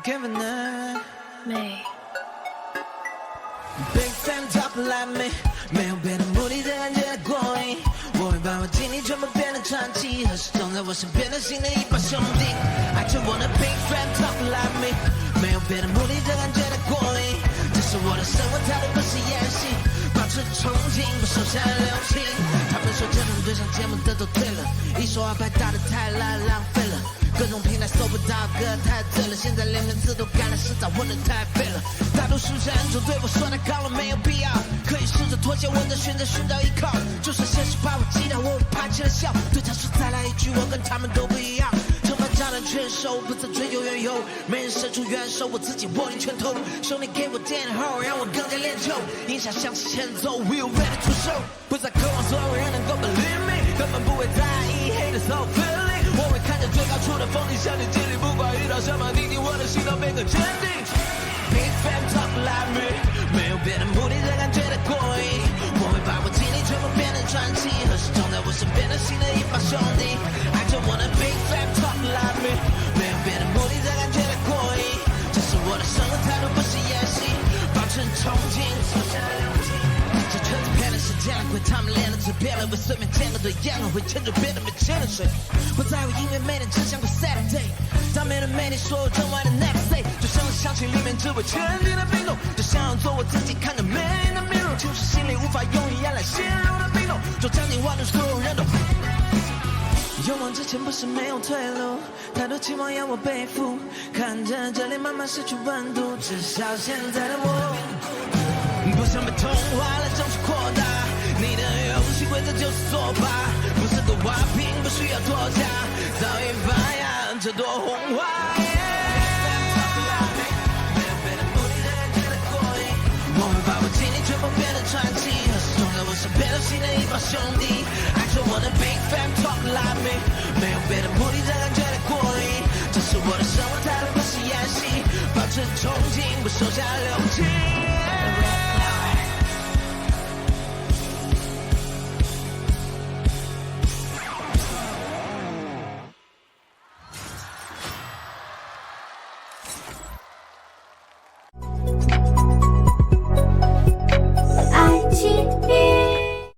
Giving it 美。Big fan top like me， 没有别的目的，这感觉的过瘾。我会把我经历全部变成传奇，和始终在我身边的新的一帮兄弟。I just wanna big fan top like me， 没有别的目的，这感觉的过瘾。这是我的生活态度，不是演戏，保持憧憬，不手下留情。他们说节目对上节目的都退了，一手二拍打的太烂，浪费了。各种平台搜不到歌太醉了，现在连名字都改了，实在混得太废了。大多数人总对我说太高了，没有必要。可以试着妥协，我的选择寻找依靠。就算现实把我击倒，我会爬起来笑。对他说再来一句，我跟他们都不一样。惩罚炸弹全收，不再追究缘由，没人伸出援手，我自己握紧拳头。兄弟给我点后，让我更加练就。音响响起前奏 ，We are ready to show。不再渴望所有人能够 believe me， 根本不会在意 haters so feeling。我会看着最高处的风景，向你尽力，不管遇到什么逆境，我的心都变更坚定。Big fan talk like me， 没有别的目的，这感觉的过瘾。我会把我经历全部变成传奇，和始终在我身边的新的一帮兄弟。I just wanna big fan talk like me， 没有别的目的，这感觉的过瘾。这是我的生活态度，不是演戏，保持憧憬，手下留情。这圈子骗了时间了，亏他们练的嘴变了，为随便见个对眼了，会牵着别人没牵的水。不在乎音乐魅力，只想过 Saturday。当没人魅力，说我挣完的 next day， 就像是响起里面只为前进的冰冻，就想要做我自己，看着没人的面容，就是心里无法用语言来形容的冰冻，就将你望着所有人都。勇往直前不是没有退路，太多期望要我背负，看着这里慢慢失去温度，至少现在的我。不想被同化了，争取扩大你的游戏规则就是作罢，不是个花瓶，不需要脱甲，早已发芽，这朵红花。我会把我经历全部变得传奇，和始终在我身边的新的一帮兄弟。I just wanna big fan talk like me， 没有别的目的，这感觉的过瘾。这是我的生活态度，不是演戏，保持憧憬，不手下留情。